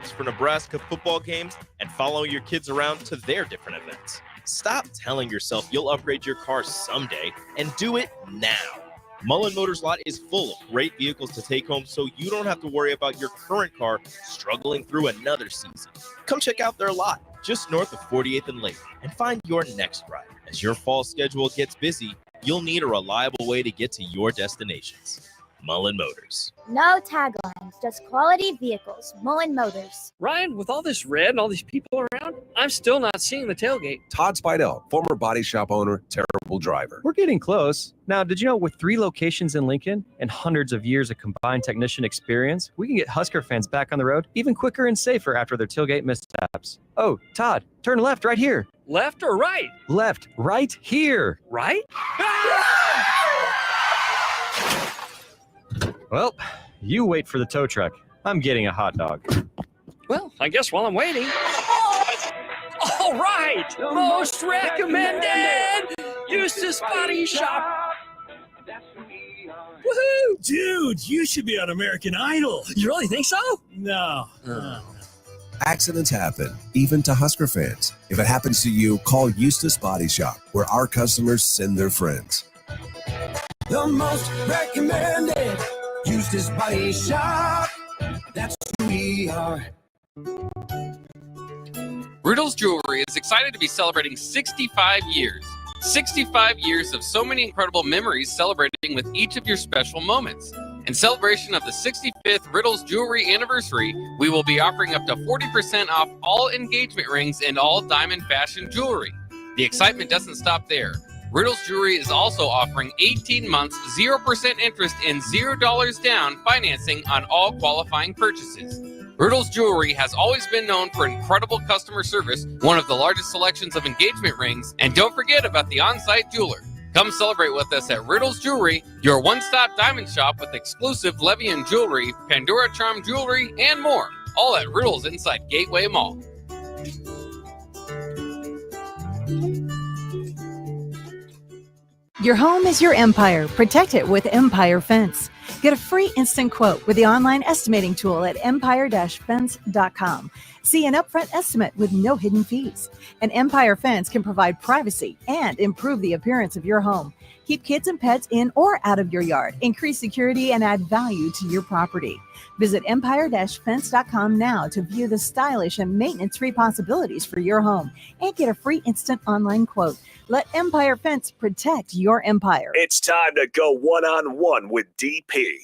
uniforms for Nebraska football games and following your kids around to their different events. Stop telling yourself you'll upgrade your car someday and do it now. Mullen Motors lot is full of great vehicles to take home so you don't have to worry about your current car struggling through another season. Come check out their lot just north of 48th and Lake and find your next ride. As your fall schedule gets busy, you'll need a reliable way to get to your destinations. Mullen Motors. No taglines, just quality vehicles. Mullen Motors. Ryan, with all this red and all these people around, I'm still not seeing the tailgate. Todd Spidell, former body shop owner, terrible driver. We're getting close. Now, did you know with 3 locations in Lincoln and hundreds of years of combined technician experience, we can get Husker fans back on the road even quicker and safer after their tailgate mishaps? Oh, Todd, turn left right here. Left or right? Left, right here. Right? Well, you wait for the tow truck. I'm getting a hot dog. Well, I guess while I'm waiting. All right! Most recommended! Eustace Body Shop! Woohoo! Dude, you should be on American Idol. You really think so? No. Accidents happen, even to Husker fans. If it happens to you, call Eustace Body Shop, where our customers send their friends. The most recommended Eustace Body Shop. That's who we are. Riddle's Jewelry is excited to be celebrating 65 years. 65 years of so many incredible memories celebrating with each of your special moments. In celebration of the 65th Riddle's Jewelry anniversary, we will be offering up to 40% off all engagement rings and all diamond fashion jewelry. The excitement doesn't stop there. Riddle's Jewelry is also offering 18 months, 0% interest and $0 down financing on all qualifying purchases. Riddle's Jewelry has always been known for incredible customer service, one of the largest selections of engagement rings, and don't forget about the on-site jeweler. Come celebrate with us at Riddle's Jewelry, your one-stop diamond shop with exclusive Levian jewelry, Pandora Charm jewelry, and more, all at Riddle's inside Gateway Mall. Your home is your empire. Protect it with Empire Fence. Get a free instant quote with the online estimating tool at empire-fence.com. See an upfront estimate with no hidden fees. An Empire Fence can provide privacy and improve the appearance of your home. Keep kids and pets in or out of your yard. Increase security and add value to your property. Visit empire-fence.com now to view the stylish and maintenance-free possibilities for your home and get a free instant online quote. Let Empire Fence protect your empire. It's time to go one-on-one with DP.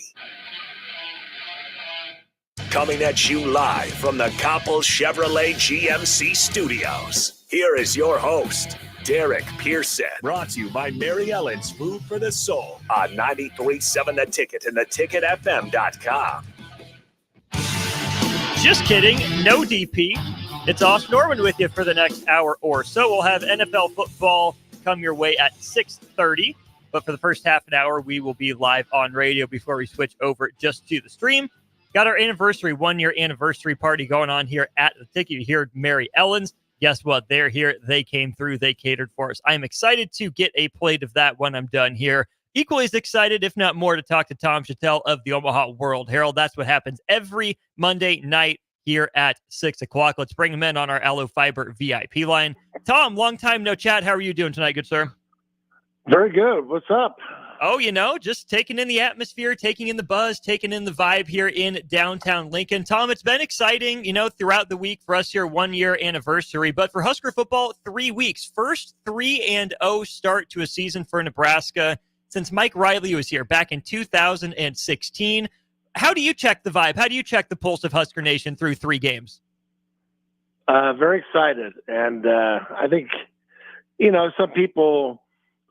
Coming at you live from the Coppel Chevrolet GMC studios. Here is your host, Derek Pearson. Brought to you by Mary Ellen's Food for the Soul on 93.7 The Ticket and theticketfm.com. Just kidding. No DP. It's Austin Norman with you for the next hour or so. We'll have NFL football come your way at 6:30. But for the first half an hour, we will be live on radio before we switch over just to the stream. Got our anniversary, 1-year anniversary party going on here at the Ticket. You heard Mary Ellen's. Guess what? They're here. They came through. They catered for us. I'm excited to get a plate of that when I'm done here. Equally as excited, if not more, to talk to Tom Shatel of the Omaha World Herald. That's what happens every Monday night here at 6 o'clock. Let's bring him in on our Allo Fiber VIP line. Tom, long time no chat. How are you doing tonight, good sir? Very good. What's up? Oh, just taking in the atmosphere, taking in the buzz, taking in the vibe here in downtown Lincoln. Tom, it's been exciting, throughout the week for us here, 1-year anniversary. But for Husker football, 3 weeks. First 3-0 start to a season for Nebraska since Mike Riley was here back in 2016. How do you check the vibe? How do you check the pulse of Husker Nation through 3 games? Very excited. And I think, some people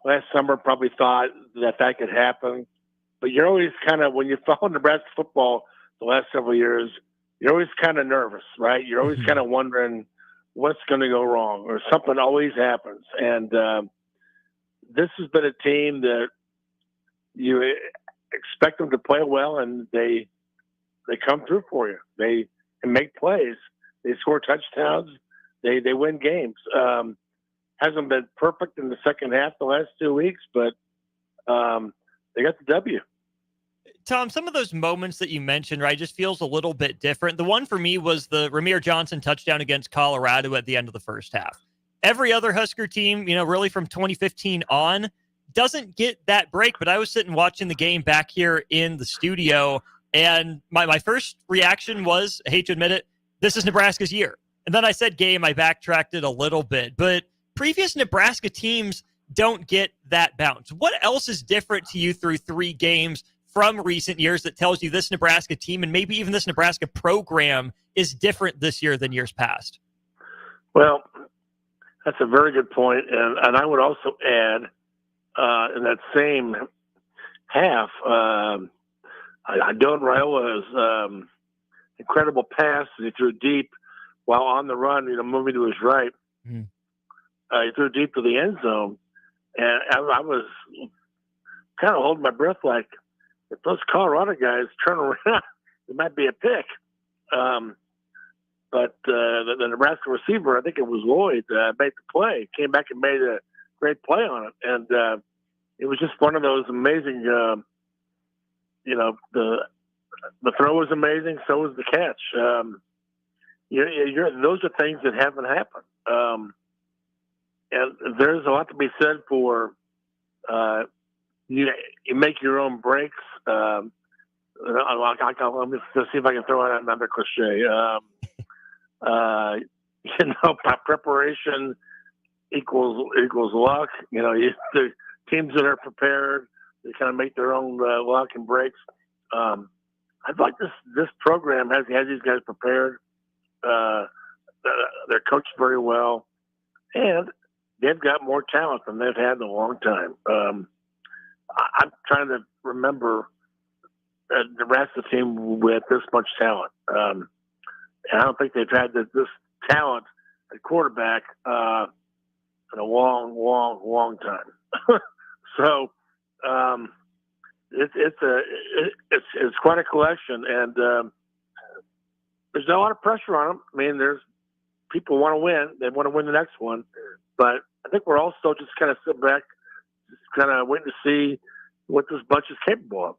last summer probably thought that could happen. But you're always kind of, when you follow Nebraska football the last several years, you're always kind of nervous, right? You're always kind of wondering what's going to go wrong, or something always happens. And this has been a team that you expect them to play well, and they come through for you. They can make plays. They score touchdowns. They win games. Hasn't been perfect in the second half the last 2 weeks, but they got the W. Tom, some of those moments that you mentioned, right, just feels a little bit different. The one for me was the Ramir Johnson touchdown against Colorado at the end of the first half. Every other Husker team, really from 2015 on, doesn't get that break. But I was sitting watching the game back here in the studio, and my first reaction was, I hate to admit it, this is Nebraska's year. And then I said game, I backtracked it a little bit. But previous Nebraska teams don't get that bounce. What else is different to you through 3 games from recent years that tells you this Nebraska team and maybe even this Nebraska program is different this year than years past? Well, that's a very good point. And I would also add, in that same half, Dylan Raiola's incredible pass that he threw deep while on the run, moving to his right. He threw deep to the end zone. And I was kind of holding my breath like, if those Colorado guys turn around, it might be a pick. But the Nebraska receiver, I think it was Lloyd, made the play, came back and made a great play on it. And it was just one of those amazing, the throw was amazing, so was the catch. Those are things that haven't happened. And there's a lot to be said for you make your own breaks. Let me see if I can throw out another cliche. Preparation equals luck. The teams that are prepared, they kind of make their own luck and breaks. I'd like this program has these guys prepared. They're coached very well, and they've got more talent than they've had in a long time. I'm trying to remember a Nebraska team with this much talent. And I don't think they've had this talent at quarterback in a long, long, long time. So it's quite a collection, and there's not a lot of pressure on them. I mean, there's people want to win; they want to win the next one. But I think we're also just kind of sitting back, just kind of waiting to see what this bunch is capable of.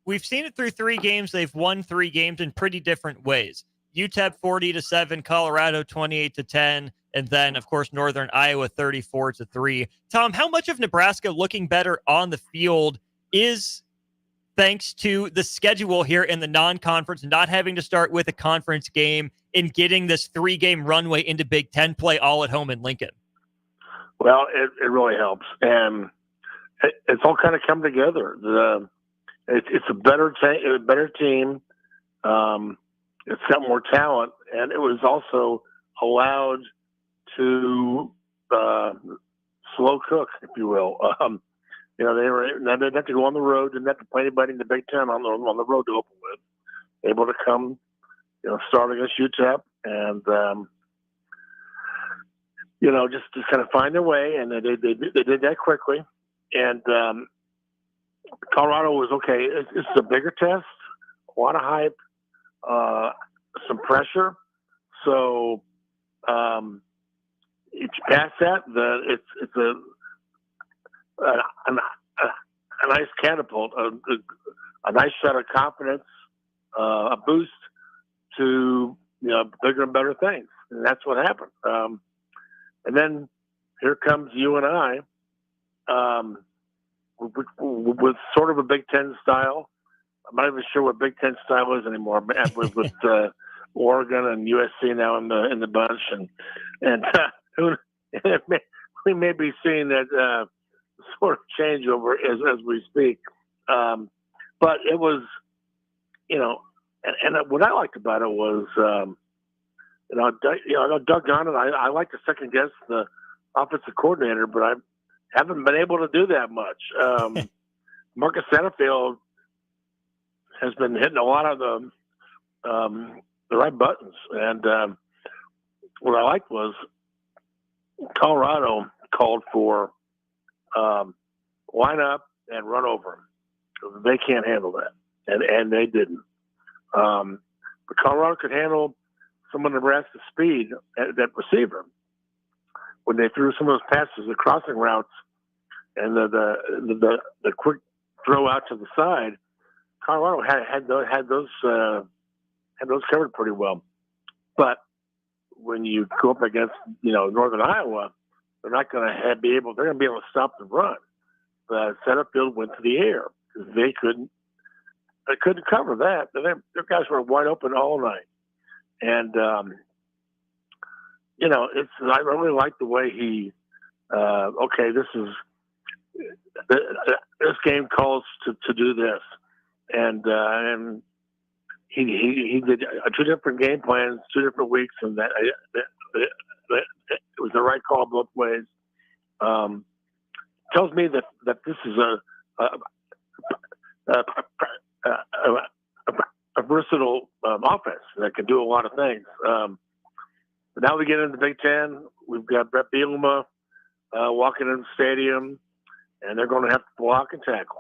We've seen it through 3 games. They've won 3 games in pretty different ways. UTEP 40-7, Colorado 28-10, and then, of course, Northern Iowa 34-3. Tom, how much of Nebraska looking better on the field is thanks to the schedule here in the non-conference, not having to start with a conference game and getting this 3-game runway into Big Ten play all at home in Lincoln? Well, it really helps, and it's all kind of come together. It's a better team. It's got more talent, and it was also allowed to slow cook, if you will. They didn't have to go on the road, didn't have to play anybody in the Big Ten on the road to open with. Able to come, start against UTEP and just kind of find their way, and they did that quickly. And Colorado was okay. It's a bigger test, a lot of hype, some pressure. So if you pass that, it's a nice catapult, a nice shot of confidence, a boost to bigger and better things, and that's what happened. And then here comes you and I with sort of a Big Ten style. I'm not even sure what Big Ten style is anymore. With Oregon and USC now in the bunch, and we may be seeing that sort of changeover as we speak. But it was, and what I liked about it was, Doug Gunn, I like to second guess the offensive coordinator, but I haven't been able to do that much. Marcus Satterfield has been hitting a lot of the right buttons, and what I liked was Colorado called for line up and run over them. They can't handle that, and they didn't. But Colorado could handle some of Nebraska's speed at that receiver when they threw some of those passes, the crossing routes, and the quick throw out to the side. Colorado had those covered pretty well. But when you go up against Northern Iowa, they're not going to be able. They're going to be able to stop the run. The setup field went to the air because they couldn't cover that. Their guys were wide open all night, and I really like the way he. This game calls to do this, and he did two different game plans, 2 different weeks, and that it was the right call both ways. Tells me that this is a versatile offense that can do a lot of things. But now we get into the Big Ten. We've got Brett Bielema walking in the stadium, and they're going to have to block and tackle.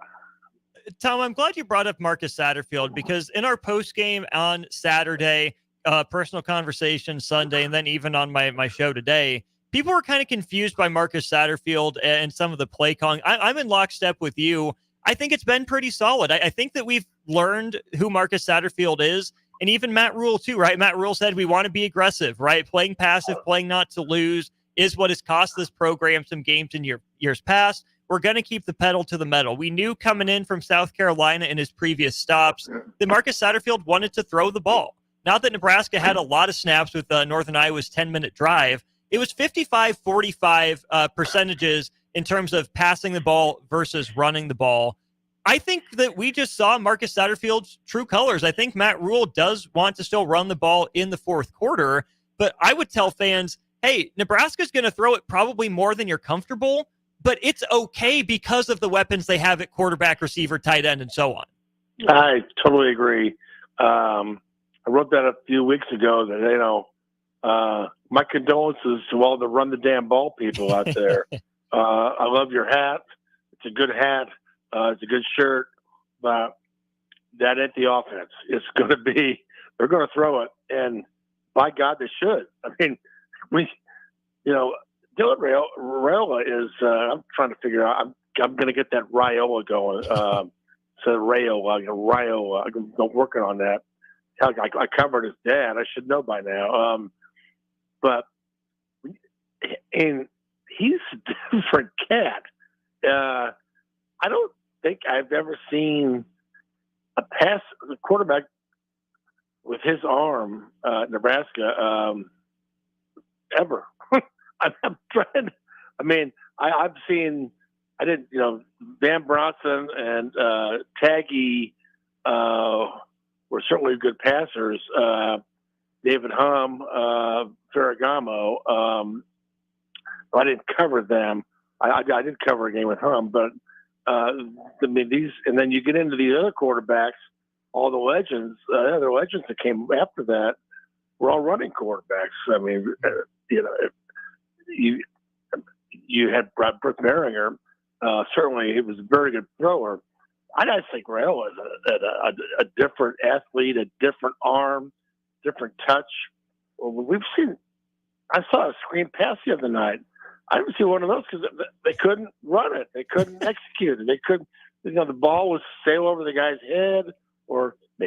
Tom, I'm glad you brought up Marcus Satterfield, because in our post game on Saturday, personal conversation Sunday, and then even on my show today, people were kind of confused by Marcus Satterfield and some of the play calling. I'm in lockstep with you. I think it's been pretty solid. I think that we've learned who Marcus Satterfield is, and even Matt Rule too, right? Matt Rule said we want to be aggressive, right? Playing passive, playing not to lose is what has cost this program some games in years past. We're going to keep the pedal to the metal. We knew coming in from South Carolina in his previous stops that Marcus Satterfield wanted to throw the ball. Not that Nebraska had a lot of snaps with Northern Iowa's 10-minute drive. It was 55-45 percentages in terms of passing the ball versus running the ball. I think that we just saw Marcus Satterfield's true colors. I think Matt Rule does want to still run the ball in the fourth quarter, but I would tell fans, hey, Nebraska's going to throw it probably more than you're comfortable, but it's okay because of the weapons they have at quarterback, receiver, tight end, and so on. I totally agree. I wrote that a few weeks ago that, my condolences to all the run the damn ball people out there. I love your hat. It's a good hat. It's a good shirt, but that ain't the offense. It's going to be, they're going to throw it, and by God, they should. I mean, Dylan Raiola is, I'm trying to figure out, I'm going to get that Raiola going. So Raiola, I'm working on that. Hell, I covered his dad. I should know by now. And he's a different cat. I don't think I've ever seen a quarterback with his arm, Nebraska, ever. I'm trying. I mean, I've seen. I didn't. Van Bronson and Taggy were certainly good passers. David Hum, Ferragamo. I didn't cover them. I did cover a game with Hum, but these, and then you get into these other quarterbacks, all the legends, other legends that came after that were all running quarterbacks. I mean, you had Brett Maringer. Certainly, he was a very good thrower. I just think Raiola is a different athlete, a different arm, different touch. Well, I saw a screen pass the other night. I didn't see one of those because they couldn't run it. They couldn't execute it. They couldn't, the ball was sail over the guy's head, or the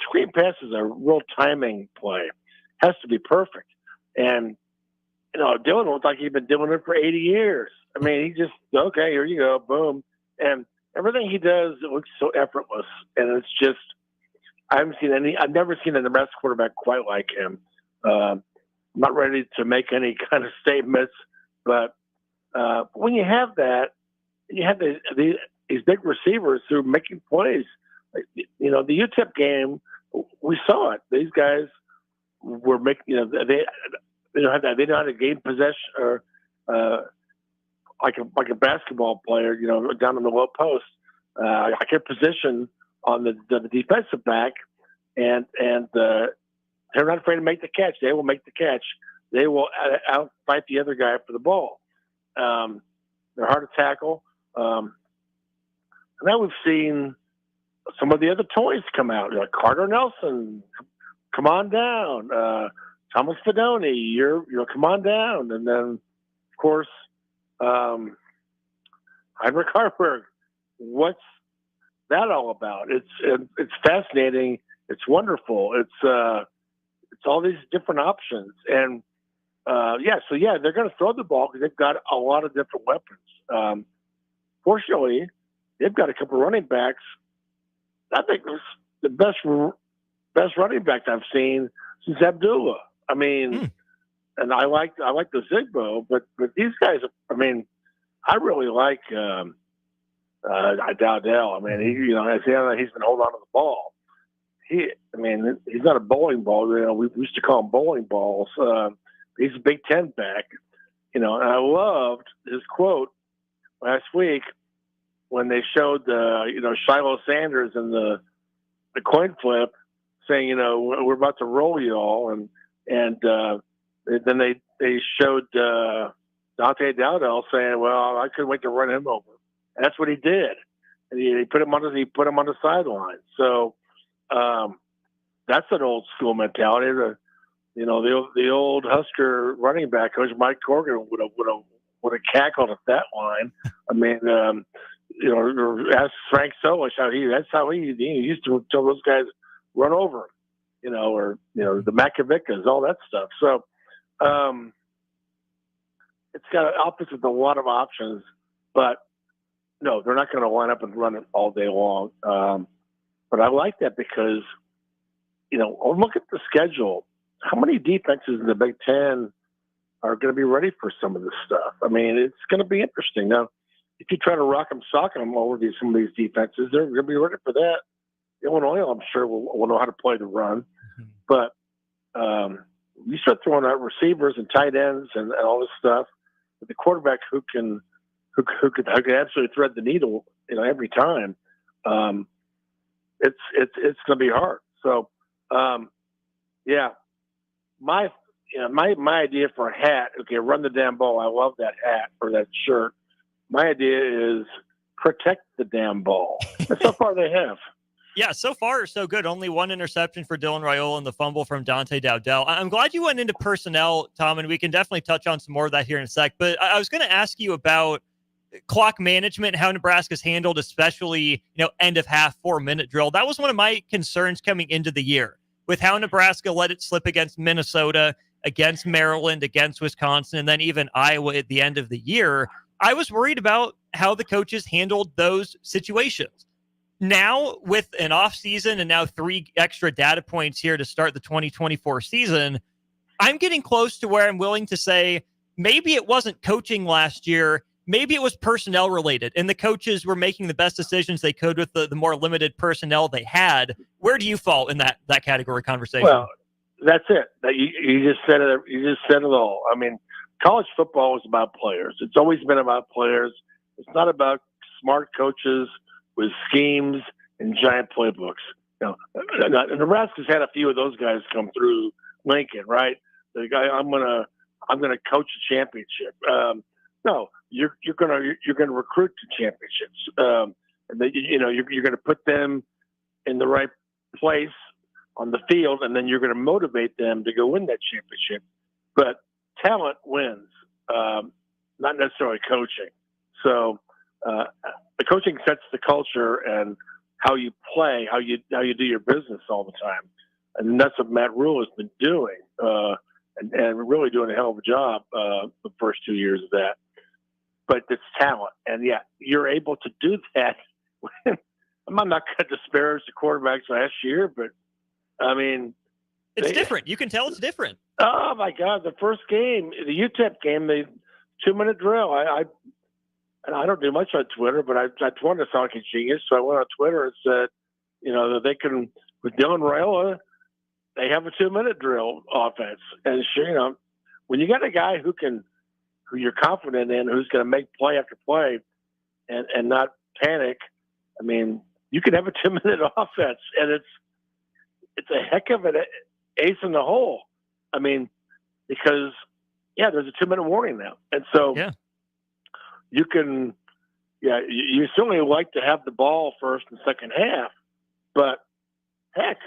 screen pass is a real timing play. Has to be perfect. And, Dylan looked like he'd been doing it for 80 years. I mean, he just, okay, here you go, boom. And everything he does, it looks so effortless. And it's just, I've never seen a Nebraska quarterback quite like him. I'm not ready to make any kind of statements, but when you have that, you have these big receivers who are making plays. The UTEP game, we saw it. These guys were making, they don't know how to gain possession, or like a basketball player, down in the low post. I get position on the defensive back, and they're not afraid to make the catch. They will make the catch. They will outfight the other guy for the ball. They're hard to tackle. And then we've seen some of the other toys come out. Like Carter Nelson, come on down. Thomas Fedoni, you're come on down. And then, of course, Heinrich Harburg. What's that all about? It's fascinating. It's wonderful. It's all these different options. And, they're going to throw the ball because they've got a lot of different weapons. Fortunately, they've got a couple of running backs. I think it was the best running back I've seen since Abdullah. I mean, and I like the Zigbo, but these guys, I mean, I really like Dowdell. I mean, he's been holding on to the ball. He's not a bowling ball. We used to call him bowling balls. He's a Big Ten back. And I loved his quote last week when they showed Shiloh Sanders in the coin flip, saying, we're about to roll you all, and then they showed Dante Dowdell saying, well, I couldn't wait to run him over. And that's what he did. And he put him on the sideline. So that's an old school mentality. The old Husker running back coach Mike Corrigan would have cackled at that line. I mean, ask Frank Solich that's how he used to tell those guys run over him, or the Macavickas, all that stuff. So it's got an offense with a lot of options, but no, they're not going to line up and run it all day long. But I like that because look at the schedule. How many defenses in the Big Ten are going to be ready for some of this stuff? I mean, it's going to be interesting. Now, if you try to rock them, sock them over some of these defenses, they're going to be ready for that. Illinois, I'm sure, will know how to play the run. Mm-hmm. But you start throwing out receivers and tight ends and all this stuff, with the quarterback who can absolutely thread the needle, every time. It's going to be hard. So, my idea for a hat. Okay, run the damn ball. I love that hat or that shirt. My idea is protect the damn ball. And so far they have. Yeah, so far so good. Only one interception for Dylan Raiola and the fumble from Dante Dowdell. I'm glad you went into personnel, Tom, and we can definitely touch on some more of that here in a sec. But I was going to ask you about clock management, how Nebraska's handled, especially end of half 4-minute drill. That was one of my concerns coming into the year with how Nebraska let it slip against Minnesota, against Maryland, against Wisconsin, and then even Iowa at the end of the year. I was worried about how the coaches handled those situations. Now, with an off season and now 3 extra data points here to start the 2024 season, I'm getting close to where I'm willing to say maybe it wasn't coaching last year. Maybe it was personnel related, and the coaches were making the best decisions they could with the more limited personnel they had. Where do you fall in that category conversation? Well, that's it. You just said it. You just said it all. I mean, college football is about players. It's always been about players. It's not about smart coaches with schemes and giant playbooks. Nebraska's had a few of those guys come through Lincoln, right? The guy, I'm gonna coach a championship. No, you're gonna recruit to championships, and then, you're gonna put them in the right place on the field, and then you're gonna motivate them to go win that championship. But talent wins, not necessarily coaching. So the coaching sets the culture and how you play, how you do your business all the time, and that's what Matt Rule has been doing, and really doing a hell of a job the first 2 years of that. But it's talent, and you're able to do that. I'm not going to disparage the quarterbacks last year, but I mean, it's different. You can tell it's different. Oh my God! The first game, the UTEP game, the 2-minute drill. I don't do much on Twitter, but I wanted to sound like a genius, so I went on Twitter and said, that they can, with Dylan Raiola, they have a 2-minute drill offense, and sure, when you got a guy who you're confident in, who's going to make play after play, and not panic. I mean, you can have a 2-minute offense, and it's a heck of an ace in the hole. I mean, because there's a 2-minute warning now, and so you can, you certainly like to have the ball first and second half, but heck,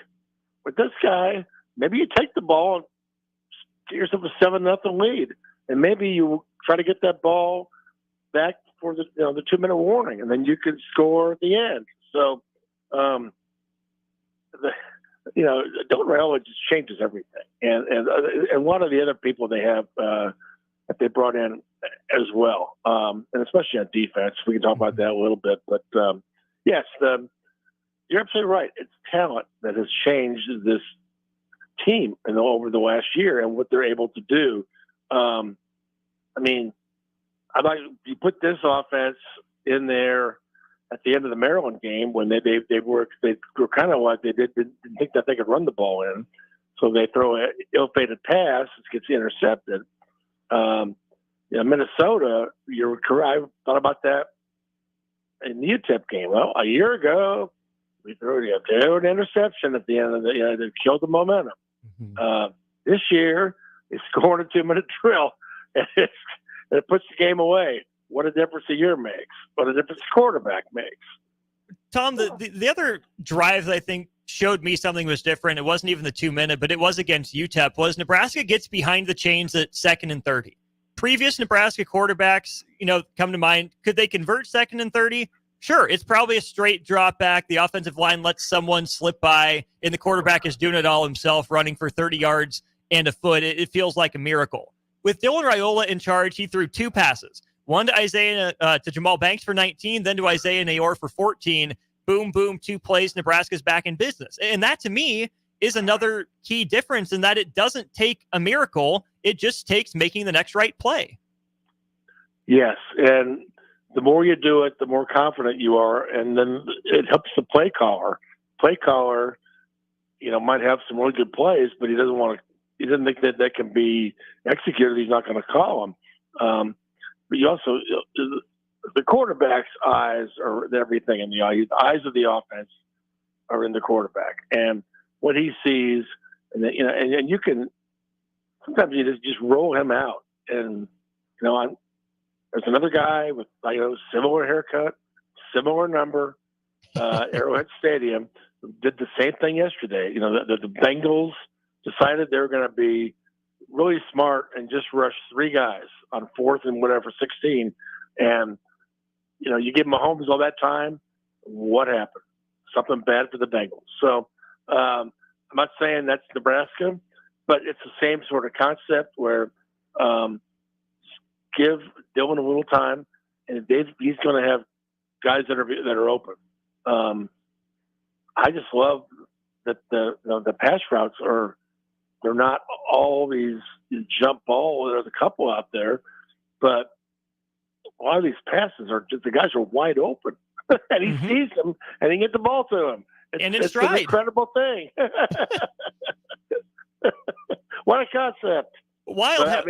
with this guy, maybe you take the ball and get yourself a 7-0 lead, and maybe you try to get that ball back for the 2-minute warning, and then you can score at the end. So Dylan Raiola just changes everything, and a lot of the other people they have that they brought in as well, and especially on defense. We can talk about that a little bit, but yes, you're absolutely right. It's talent that has changed this team over the last year and what they're able to do. I'd like you put this offense in there at the end of the Maryland game when they were kind of like they didn't think that they could run the ball in, so they throw an ill-fated pass, it gets intercepted. Minnesota, you're correct. I thought about that in the UTEP game. Well, a year ago, we threw an interception at the end of that killed the momentum. Mm-hmm. This year, they scored a 2-minute drill, and it puts the game away. What a difference a year makes. What a difference a quarterback makes. Tom, the other drive that I think showed me something was different, it wasn't even the 2-minute, but it was against UTEP, was Nebraska gets behind the chains at 2nd and 30. Previous Nebraska quarterbacks, come to mind. Could they convert 2nd and 30? Sure, it's probably a straight drop back. The offensive line lets someone slip by, and the quarterback is doing it all himself, running for 30 yards and a foot. It feels like a miracle. With Dylan Raiola in charge, he threw 2 passes. One to Jamal Banks for 19, then to Isaiah Nayor for 14. Boom, boom, 2 plays. Nebraska's back in business. And that, to me, is another key difference in that it doesn't take a miracle. It just takes making the next right play. Yes, and the more you do it, the more confident you are, and then it helps the play caller. Play caller, might have some really good plays, but he doesn't think that can be executed. He's not going to call them. But you also, the quarterback's eyes are everything in the eyes of the offense are in the quarterback, and what he sees, and you can sometimes you just roll him out, and there's another guy with similar haircut, similar number, Arrowhead Stadium, did the same thing yesterday. The Bengals decided they were going to be really smart and just rush 3 guys on 4th and 16. And, you give Mahomes all that time. What happened? Something bad for the Bengals. So I'm not saying that's Nebraska, but it's the same sort of concept where give Dylan a little time, and he's going to have guys that are open. I just love that the pass routes they're not all these jump ball. There's a couple out there, but a lot of these passes are just the guys are wide open, and he sees them and he gets the ball to him. It's an incredible thing. What a concept! Wild.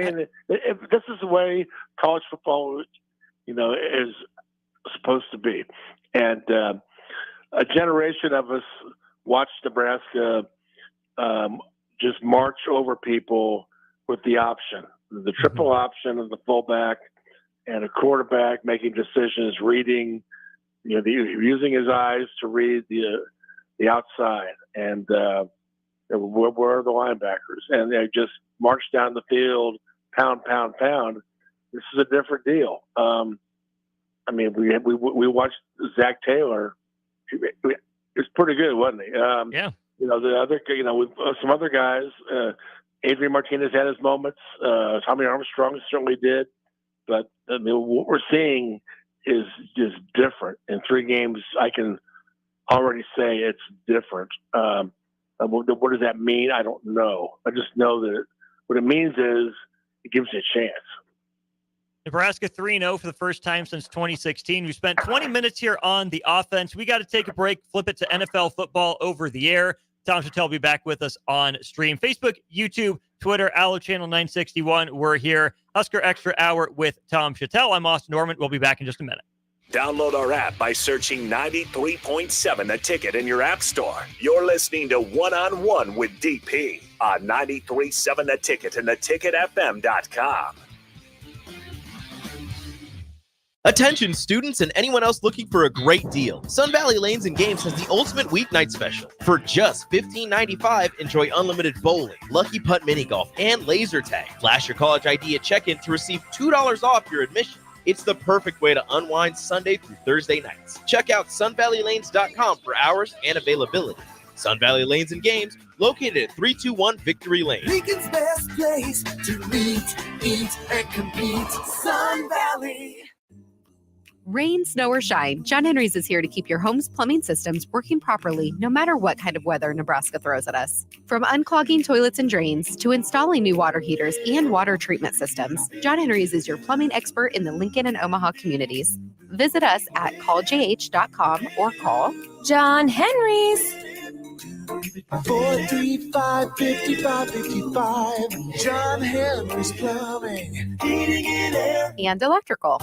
If this is the way college football, is supposed to be, and a generation of us watched Nebraska just march over people with the option, the triple option of the fullback and a quarterback making decisions, reading, using his eyes to read the outside, and where are the linebackers? And they just march down the field, pound, pound, pound. This is a different deal. We watched Zach Taylor. He was pretty good, wasn't he? Yeah. The other, with some other guys, Adrian Martinez had his moments. Tommy Armstrong certainly did. But what we're seeing is just different. In 3 games, I can already say it's different. What does that mean? I don't know. I just know that what it means is it gives you a chance. Nebraska 3-0 for the first time since 2016. We spent 20 minutes here on the offense. We got to take a break, flip it to NFL football over the air. Tom Shatel will be back with us on stream. Facebook, YouTube, Twitter, Allo Channel 961. We're here. Husker Extra Hour with Tom Shatel. I'm Austin Norman. We'll be back in just a minute. Download our app by searching 93.7 The Ticket in your app store. You're listening to One-on-One with DP on 93.7 The Ticket and theticketfm.com. Attention students and anyone else looking for a great deal. Sun Valley Lanes and Games has the ultimate weeknight special. For just $15.95, enjoy unlimited bowling, lucky putt mini golf, and laser tag. Flash your college ID at check-in to receive $2 off your admission. It's the perfect way to unwind Sunday through Thursday nights. Check out sunvalleylanes.com for hours and availability. Sun Valley Lanes and Games, located at 321 Victory Lane. Lincoln's best place to meet, eat, and compete. Sun Valley. Rain, snow, or shine, John Henry's is here to keep your home's plumbing systems working properly no matter what kind of weather Nebraska throws at us. From unclogging toilets and drains to installing new water heaters and water treatment systems, John Henry's is your plumbing expert in the Lincoln and Omaha communities. Visit us at calljh.com or call John Henry's. 435-5555. John Henry's Plumbing. Heating and air. and electrical.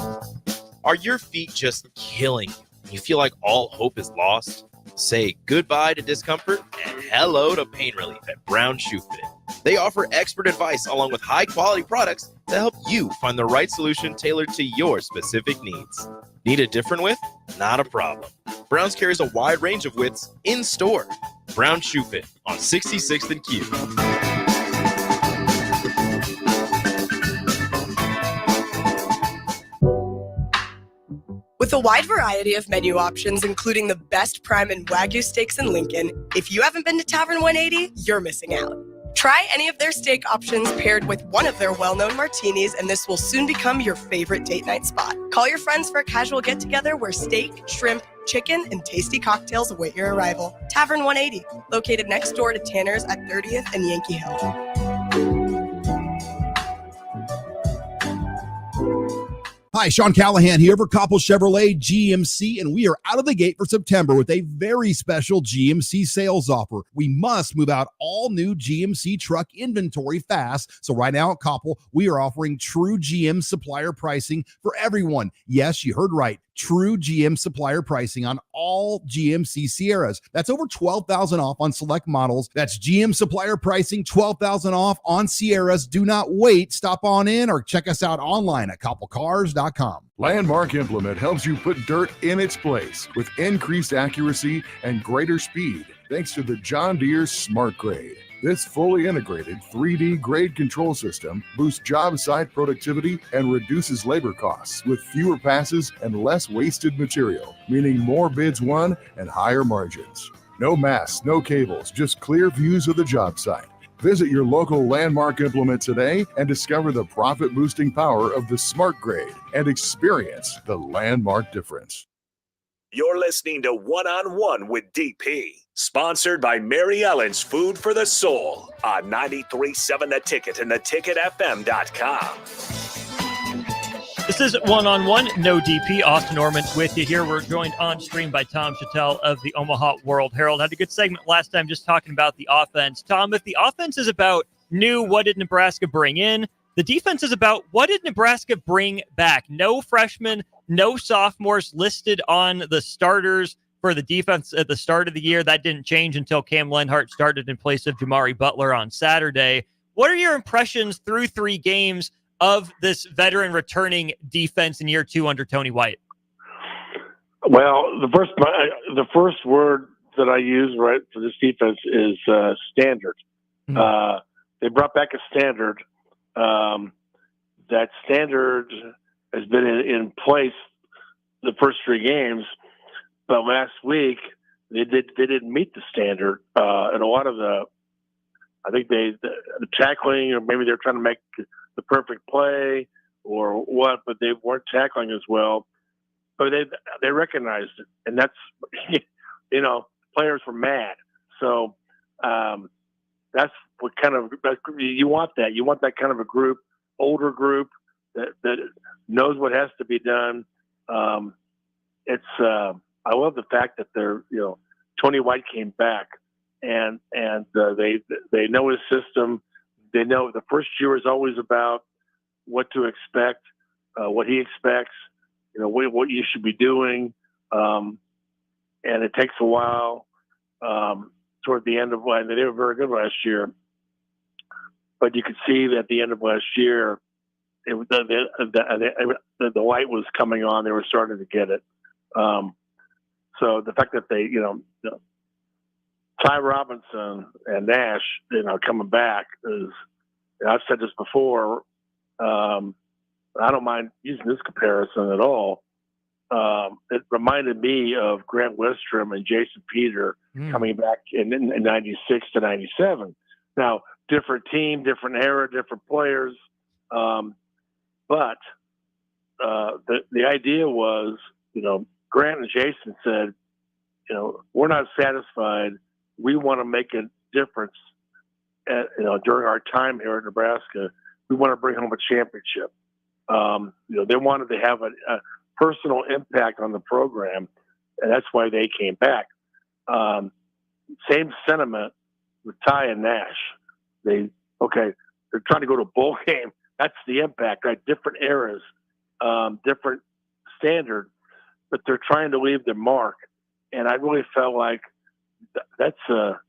Are your feet just killing you? You feel like all hope is lost? Say goodbye to discomfort and hello to pain relief at Brown Shoe Fit. They offer expert advice along with high-quality products to help you find the right solution tailored to your specific needs. Need a different width? Not a problem. Brown's carries a wide range of widths in store. Brown Shoe Fit on 66th and Q. With a wide variety of menu options, including the best prime and Wagyu steaks in Lincoln, if you haven't been to Tavern 180, you're missing out. Try any of their steak options paired with one of their well-known martinis, and this will soon become your favorite date night spot. Call your friends for a casual get-together where steak, shrimp, chicken, and tasty cocktails await your arrival. Tavern 180, located next door to Tanner's at 30th and Yankee Hill. Hi, Sean Callahan here for Coppell Chevrolet GMC, and we are out of the gate for September with a very special GMC sales offer. We must move out all new GMC truck inventory fast. So right now at Coppell, we are offering true GM supplier pricing for everyone. Yes, you heard right. True GM supplier pricing on all GMC Sierras. That's over $12,000 off on select models. That's GM supplier pricing, $12,000 off on Sierras. Do not wait. Stop on in or check us out online at koppelcars.com. Landmark Implement helps you put dirt in its place with increased accuracy and greater speed thanks to the John Deere Smart Grade. This fully integrated 3D grade control system boosts job site productivity and reduces labor costs with fewer passes and less wasted material, meaning more bids won and higher margins. No masts, no cables, just clear views of the job site. Visit your local Landmark Implement today and discover the profit-boosting power of the Smart Grade and experience the Landmark difference. You're listening to One-on-One with DP, sponsored by Mary Ellen's Food for the Soul on 93.7 The Ticket and theticketfm.com. This is One-on-One, no DP. Austin Norman with you here. We're joined on stream by Tom Shatel of the Omaha World Herald. Had a good segment last time just talking about the offense. Tom, if the offense is about new, what did Nebraska bring in? The defense is about what did Nebraska bring back? No freshmen, no sophomores listed on the starters for the defense at the start of the year. That didn't change until Cam Lenhart started in place of Jamari Butler on Saturday. What are your impressions through 3 games of this veteran returning defense in year 2 under Tony White? Well, the first word that I use right for this defense is standard. Mm-hmm. They brought back a standard. That standard has been in place the first 3 games, but last week they didn't meet the standard. And a lot of the tackling, or maybe they're trying to make the perfect play or what, but they weren't tackling as well. But they recognized it, and that's players were mad. So that's what kind of you want. You want that kind of a group, older group that knows what has to be done. I love the fact that Tony White came back, and they know his system. They know the first year is always about what to expect, what he expects, what you should be doing, and it takes a while. Toward the end of life, they were very good last year, but you could see that at the end of last year, the light was coming on. They were starting to get it. So the fact that they, Ty Robinson and Nash, coming back is, I've said this before, I don't mind using this comparison at all. It reminded me of Grant Wistrom and Jason Peter coming back in 96 to 97. Now, different team, different era, different players. But the idea was, Grant and Jason said, we're not satisfied. We want to make a difference during our time here in Nebraska. We want to bring home a championship. They wanted to have a personal impact on the program, and that's why they came back. Same sentiment with Ty and Nash. They're trying to go to a bowl game. That's the impact, right? Different eras, different standard, but they're trying to leave their mark. And I really felt like it's a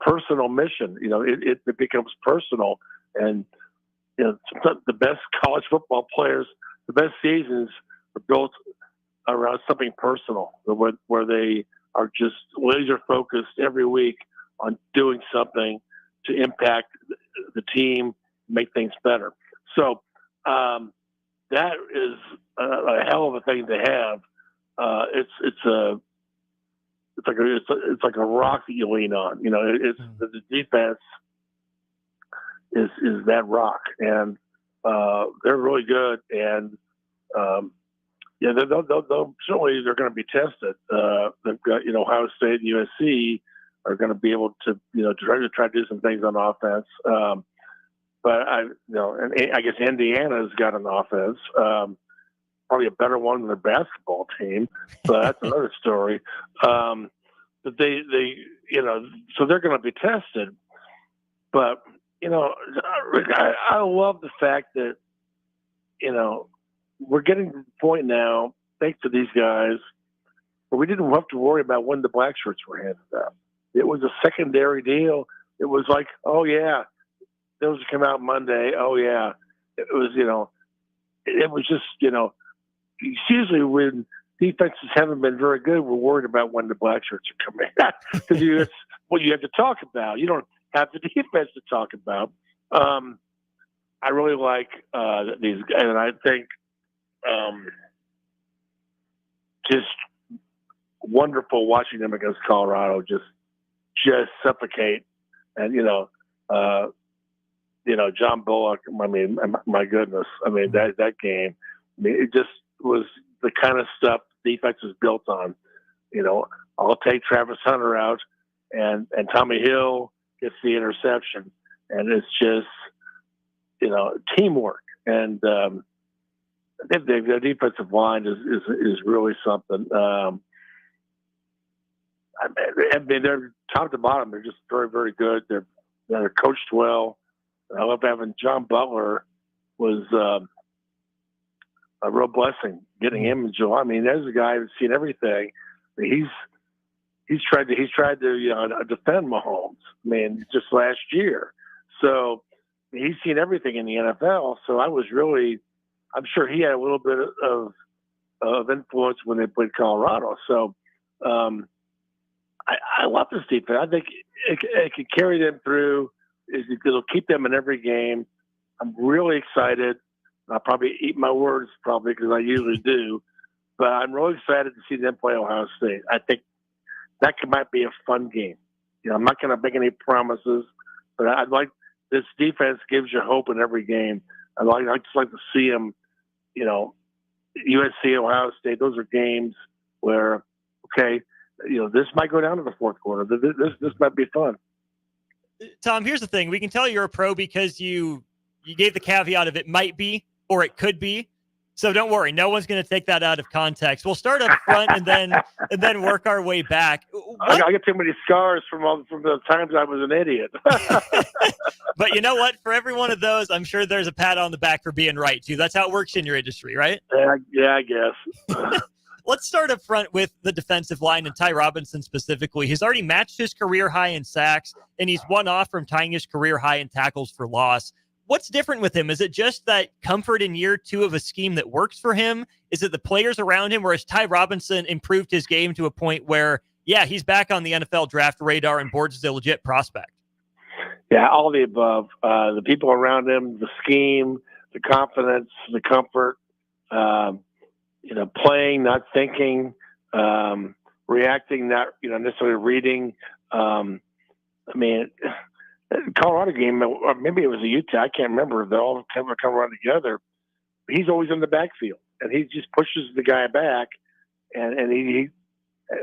personal mission. It becomes personal, and sometimes the best college football players, the best seasons are built around something personal, where they are just laser focused every week on doing something to impact the team, make things better. So that is a hell of a thing to have. It's like a rock that you lean on. It's the defense is that rock, and they're really good. And they'll certainly they're going to be tested. They've got Ohio State and USC are going to be able to try to do some things on offense. But I guess Indiana's got an offense, probably a better one than their basketball team, but that's another story. But they so they're going to be tested. But I love the fact that we're getting to the point now, thanks to these guys, where we didn't have to worry about when the black shirts were handed out. It was a secondary deal. It was like, oh yeah, those come out Monday. Oh yeah, it was it was just usually when defenses haven't been very good, we're worried about when the black shirts are coming out because it's what you have to talk about. You don't have the defense to talk about. I really like these guys, and I think just wonderful watching them against Colorado just suffocate. And John Bullock, I mean, my goodness, I mean that game, I mean, it just was the kind of stuff defense is built on. I'll take Travis Hunter out, and Tommy Hill gets the interception, and it's just teamwork. And I think the defensive line is really something. I mean, they're top to bottom. They're just very, very good. They're coached well. I love having John Butler was a real blessing getting him in July. I mean, there's a guy who's seen everything. He's tried to defend Mahomes. I mean, just last year. So he's seen everything in the NFL. So I'm sure he had a little bit of influence when they played Colorado. So I love this defense. I think it can carry them through. It'll keep them in every game. I'm really excited. I'll probably eat my words because I usually do, but I'm really excited to see them play Ohio State. I think that might be a fun game. I'm not going to make any promises, but I'd like this defense gives you hope in every game. I'd just like to see them, USC, Ohio State. Those are games where, this might go down to the fourth quarter. This might be fun. Tom, here's the thing. We can tell you're a pro because you gave the caveat of it might be or it could be. So don't worry. No one's going to take that out of context. We'll start up front and then work our way back. I get too many scars from the times I was an idiot. But you know what? For every one of those, I'm sure there's a pat on the back for being right, too. That's how it works in your industry, right? Yeah, I guess. Let's start up front with the defensive line and Ty Robinson specifically. He's already matched his career high in sacks, and he's one off from tying his career high in tackles for loss. What's different with him? Is it just that comfort in year two of a scheme that works for him? Is it the players around him, or has Ty Robinson improved his game to a point where, he's back on the NFL draft radar and boards as a legit prospect? Yeah, all the above. The people around him, the scheme, the confidence, the comfort, playing, not thinking, reacting, not necessarily reading. Colorado game, or maybe it was a Utah. I can't remember. They all come around together. He's always in the backfield, and he just pushes the guy back. And he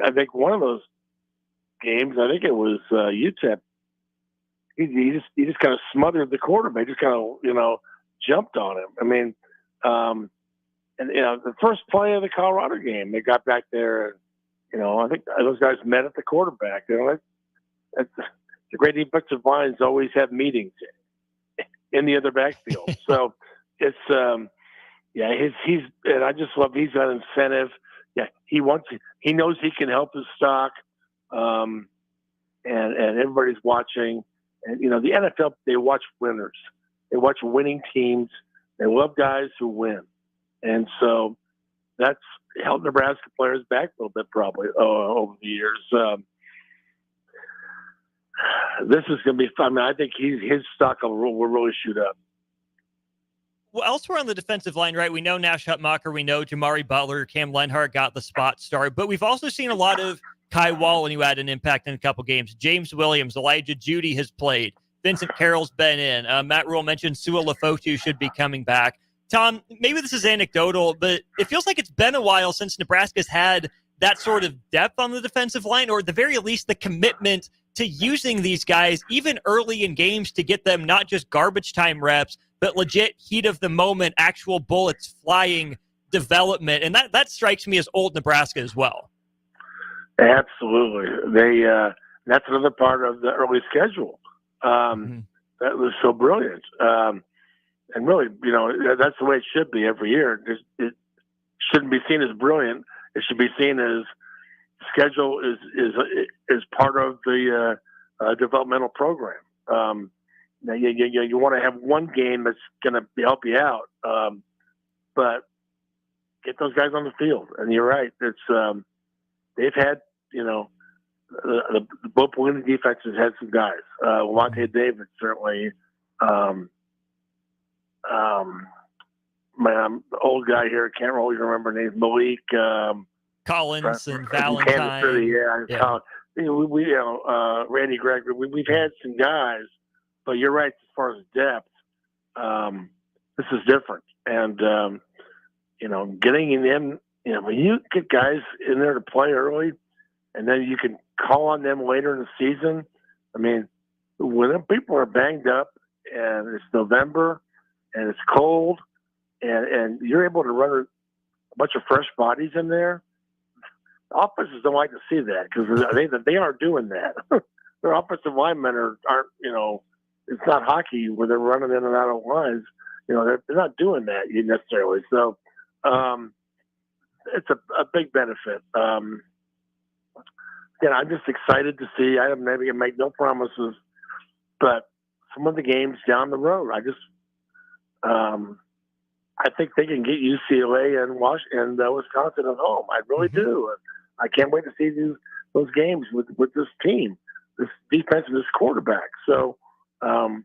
I think one of those games, I think it was Utah. He just kind of smothered the quarterback. Just kind of jumped on him. The first play of the Colorado game, they got back there, and I think those guys met at the quarterback. That's the great defensive lines always have meetings in the other backfield. So it's he's and I just love he's got incentive. Yeah, he knows he can help his stock, and everybody's watching. And the NFL, they watch winners. They watch winning teams. They love guys who win, and so that's held Nebraska players back a little bit probably over the years. This is going to be fun. I think his stock will really shoot up. Well, elsewhere on the defensive line, right, we know Nash Hutmacher, we know Jamari Butler, Cam Lenhart got the spot start, but we've also seen a lot of Kai Wallen, who had an impact in a couple games. James Williams, Elijah Judy has played. Vincent Carroll's been in. Matt Rule mentioned Sua Lefotu should be coming back. Tom, maybe this is anecdotal, but it feels like it's been a while since Nebraska's had that sort of depth on the defensive line, or at the very least the commitment to using these guys even early in games to get them not just garbage time reps, but legit heat of the moment, actual bullets flying development. And that strikes me as old Nebraska as well. Absolutely. That's another part of the early schedule. That was so brilliant. And really, that's the way it should be every year. It shouldn't be seen as brilliant. It should be seen as schedule is part of the developmental program. Now, you want to have one game that's going to help you out, but get those guys on the field. And you're right; it's they've had the both winning defenses had some guys. Levante David certainly. My old guy here, I can't really remember names. Malik Collins and Valentine. Kansas City, yeah. Randy Gregory. We've had some guys, but you're right as far as depth. This is different, and getting in them. When you get guys in there to play early, and then you can call on them later in the season. When people are banged up and it's November and it's cold, and you're able to run a bunch of fresh bodies in there. Offenses don't like to see that because they aren't doing that. Their offensive linemen aren't. It's not hockey where they're running in and out of lines. They're not doing that necessarily. So it's a big benefit. I'm just excited to see. I maybe can make no promises, but some of the games down the road, I think they can get UCLA and Wisconsin at home. I really do. I can't wait to see those games with this team, this defense, and this quarterback. So, if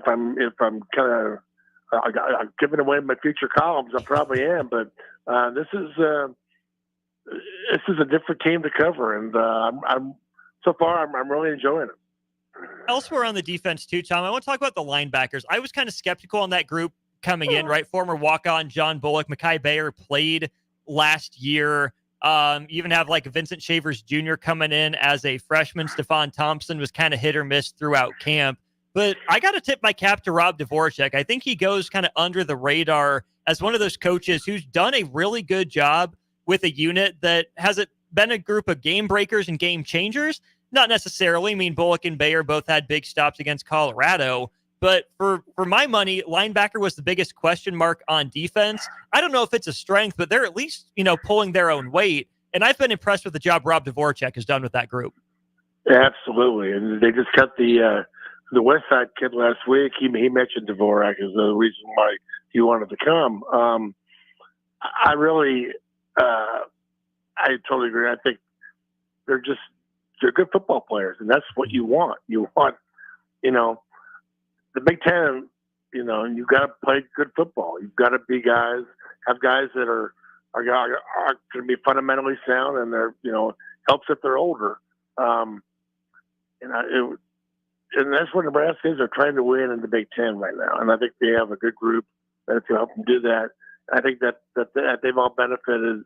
I'm kind of I'm giving away my future columns, I probably am. But this is a different team to cover, and I'm really enjoying it. Elsewhere on the defense too, Tom, I want to talk about the linebackers. I was kind of skeptical on that group coming in, right? Former walk-on John Bullock, Mekhi Bayer played last year. Even have like Vincent Shavers Jr. coming in as a freshman. Stephon Thompson was kind of hit or miss throughout camp. But I got to tip my cap to Rob Dvorak. I think he goes kind of under the radar as one of those coaches who's done a really good job with a unit that hasn't been a group of game breakers and game changers. Not necessarily. Bullock and Bayer both had big stops against Colorado. But for my money, linebacker was the biggest question mark on defense. I don't know if it's a strength, but they're at least, pulling their own weight. And I've been impressed with the job Rob Dvorak has done with that group. Absolutely. And they just cut the West Side kid last week. He mentioned Dvorak as the reason why he wanted to come. I totally agree. I think they're good football players, and that's what you want. You want, the Big Ten you've got to play good football. You've got to have guys that are going to be fundamentally sound, and they're, helps if they're older. And that's what Nebraska is. They're trying to win in the Big Ten right now, and I think they have a good group that's going to help them do that. I think that they've all benefited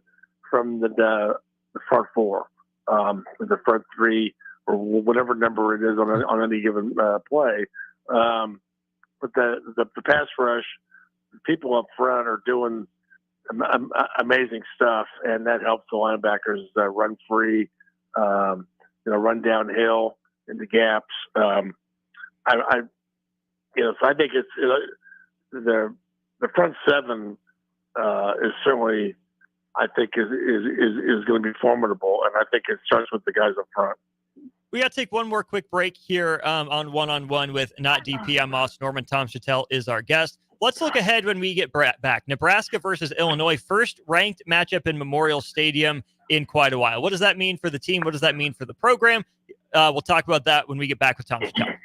from the front four, the front three, or whatever number it is on any given play. But the pass rush, people up front are doing amazing stuff, and that helps the linebackers run free, run downhill in the gaps. So I think it's the front seven is certainly, I think, is going to be formidable, and I think it starts with the guys up front. We got to take one more quick break here on One-on-One with Not DP. I'm Moss Norman. Tom Shatel is our guest. Let's look ahead when we get back. Nebraska versus Illinois, first ranked matchup in Memorial Stadium in quite a while. What does that mean for the team? What does that mean for the program? We'll talk about that when we get back with Tom Shatel.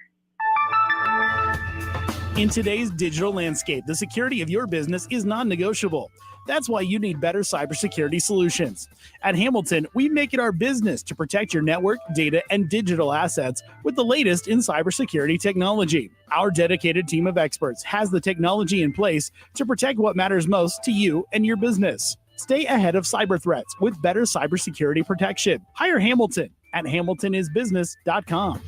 In today's digital landscape, the security of your business is non-negotiable. That's why you need better cybersecurity solutions. At Hamilton, we make it our business to protect your network, data, and digital assets with the latest in cybersecurity technology. Our dedicated team of experts has the technology in place to protect what matters most to you and your business. Stay ahead of cyber threats with better cybersecurity protection. Hire Hamilton at hamiltonisbusiness.com.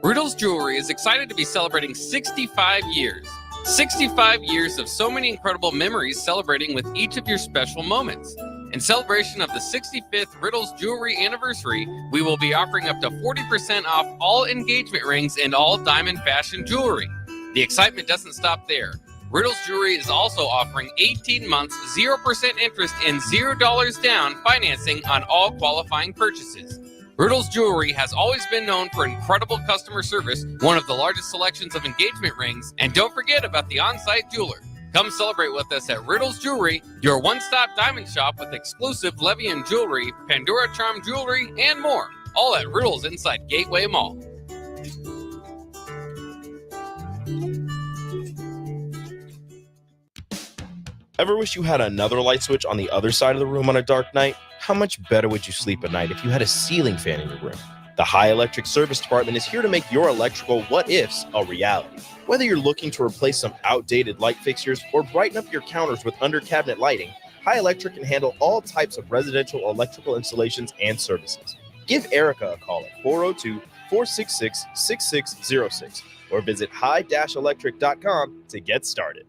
Riddle's Jewelry is excited to be celebrating 65 years. 65 years of so many incredible memories celebrating with each of your special moments. In celebration of the 65th Riddle's Jewelry anniversary, we will be offering up to 40% off all engagement rings and all diamond fashion jewelry. The excitement doesn't stop there. Riddle's Jewelry is also offering 18 months, 0% interest and $0 down financing on all qualifying purchases. Riddle's Jewelry has always been known for incredible customer service, one of the largest selections of engagement rings, and don't forget about the on-site jeweler. Come celebrate with us at Riddle's Jewelry, your one-stop diamond shop with exclusive Levian jewelry, Pandora Charm jewelry, and more. All at Riddle's inside Gateway Mall. Ever wish you had another light switch on the other side of the room on a dark night? How much better would you sleep at night if you had a ceiling fan in your room? The High Electric Service Department is here to make your electrical what-ifs a reality. Whether you're looking to replace some outdated light fixtures or brighten up your counters with under-cabinet lighting, High Electric can handle all types of residential electrical installations and services. Give Erica a call at 402-466-6606 or visit high-electric.com to get started.